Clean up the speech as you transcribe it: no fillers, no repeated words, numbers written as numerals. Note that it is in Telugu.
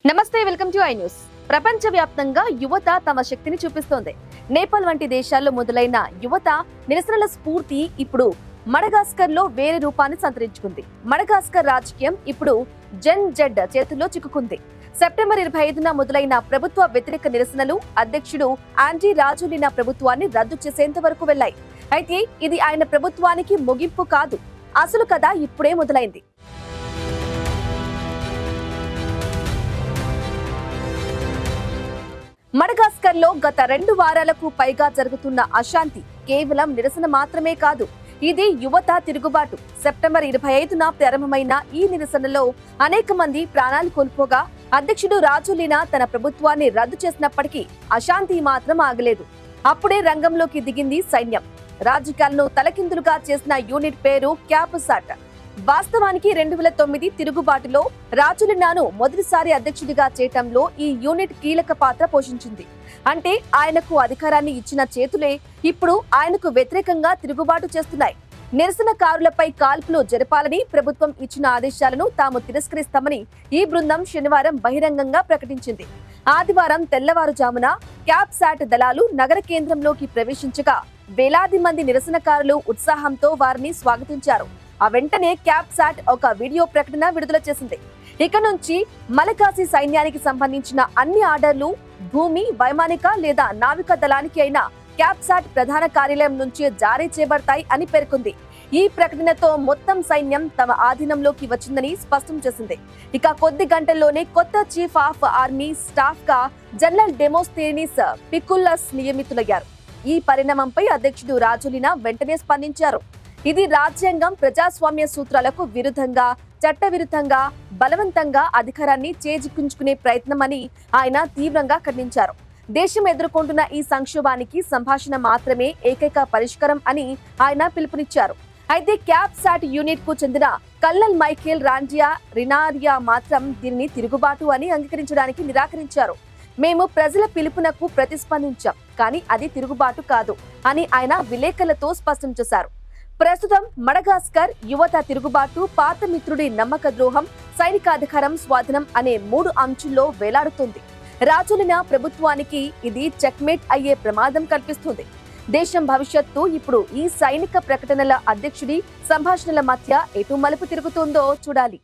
నమస్తే, వెల్కమ్ టు ఐ న్యూస్. ప్రపంచవ్యాప్తంగా యువత తమ శక్తిని చూపిస్తోంది. నేపాల్ వంటి దేశాల్లో మొదలైన యువత నిరసనల స్ఫూర్తి ఇప్పుడు మడగాస్కర్ లో వేరే రూపాన్ని సంతరించుకుంది. మడగాస్కర్ రాజకీయం ఇప్పుడు జెన్ జెడ్ చేతుల్లో చిక్కుకుంది. సెప్టెంబర్ 25న మొదలైన ప్రభుత్వ వ్యతిరేక నిరసనలు అధ్యక్షుడు ఆండ్రీ రాజోలినా ప్రభుత్వాన్ని రద్దు చేసేంత వరకు వెళ్లాయి. అయితే ఇది ఆయన ప్రభుత్వానికి ముగింపు కాదు. అసలు కథ ఇప్పుడే మొదలైంది. మడగాస్కర్ లో గత 2 వారాలకు పైగా జరుగుతున్న అశాంతి కేవలం నిరసన మాత్రమే కాదు, ఇది యువత తిరుగుబాటు. సెప్టెంబర్ 25న ప్రారంభమైన ఈ నిరసనలో అనేక మంది ప్రాణాలు కోల్పోగా అధ్యక్షుడు రాజోలినా తన ప్రభుత్వాన్ని రద్దు చేసినప్పటికీ అశాంతి మాత్రం ఆగలేదు. అప్పుడే రంగంలోకి దిగింది సైన్యం. రాజకీయాలను తలకిందులుగా చేసిన యూనిట్ పేరు క్యాప్సాట్. వాస్తవానికి 2009 తిరుగుబాటులో రాజోలినాను మొదటిసారి అధ్యక్షుడిగా చేయటంలో ఈ యూనిట్ కీలక పాత్ర పోషించింది. అంటే ఆయనకు అధికారాన్ని ఇచ్చిన చేతులే ఇప్పుడు ఆయనకు వ్యతిరేకంగా తిరుగుబాటు చేస్తున్నాయి. నిరసనకారులపై కాల్పులు జరపాలని ప్రభుత్వం ఇచ్చిన ఆదేశాలను తాము తిరస్కరిస్తామని ఈ బృందం శనివారం బహిరంగంగా ప్రకటించింది. ఆదివారం తెల్లవారుజామున క్యాప్సాట్ దళాలు నగర కేంద్రంలోకి ప్రవేశించగా వేలాది మంది నిరసనకారులు ఉత్సాహంతో వారిని స్వాగతించారు. ఆ వెంటనే క్యాప్సాట్ ఒక వీడియో ప్రకటన విడుదల చేసింది. ఇక నుంచి మలగాసి సైన్యానికి సంబంధించిన అన్ని ఆర్డర్లు భూమి, వైమానిక లేదా నావికా దళానికి అయినా క్యాప్సాట్ ప్రధాన కార్యాలయం నుంచి జారీ చేయబడతాయి అని పేర్కొంది. ఈ ప్రకటనతో మొత్తం సైన్యం తమ ఆధీనంలోకి వచ్చిందని స్పష్టం చేసింది. ఇక కొద్ది గంటల్లోనే కొత్త చీఫ్ ఆఫ్ ఆర్మీ స్టాఫ్ గా జనరల్ డెమోస్తేనిస్ పికుల్లస్ నియమితులయ్యారు. ఈ పరిణామంపై అధ్యక్షుడు రాజోలినా వెంటనే స్పందించారు. ఇది రాజ్యాంగం, ప్రజాస్వామ్య సూత్రాలకు విరుద్ధంగా, చట్టవిరుద్ధంగా, బలవంతంగా అధికారాన్ని చేజిక్కించుకునే ప్రయత్నమని ఆయన తీవ్రంగా ఖండించారు. దేశం ఎదుర్కొంటున్న ఈ సంక్షోభానికి సంభాషణ మాత్రమే ఏకైక పరిష్కారం అని ఆయన పిలుపునిచ్చారు. అయితే క్యాప్సాట్ యూనిట్ కు చెందిన కల్నల్ మైఖేల్ రాండియా రినారియా మాత్రం దీనిని తిరుగుబాటు అని అంగీకరించడానికి నిరాకరించారు. మేము ప్రజల పిలుపునకు ప్రతిస్పందించాం, కానీ అది తిరుగుబాటు కాదు అని ఆయన విలేకరులతో స్పష్టం చేశారు. ప్రస్తుతం మడగాస్కర్ యువత తిరుగుబాటు, పాత మిత్రుడి నమ్మక ద్రోహం, సైనికాధికారం స్వాధీనం అనే 3 అంచుల్లో వేలాడుతుంది. రాజోలినా ప్రభుత్వానికి ఇది చెక్మేట్ అయ్యే ప్రమాదం కల్పిస్తుంది. దేశం భవిష్యత్తు ఇప్పుడు ఈ సైనిక ప్రకటనల అధ్యక్షుడి సంభాషణల మధ్య ఎటు మలుపు తిరుగుతుందో చూడాలి.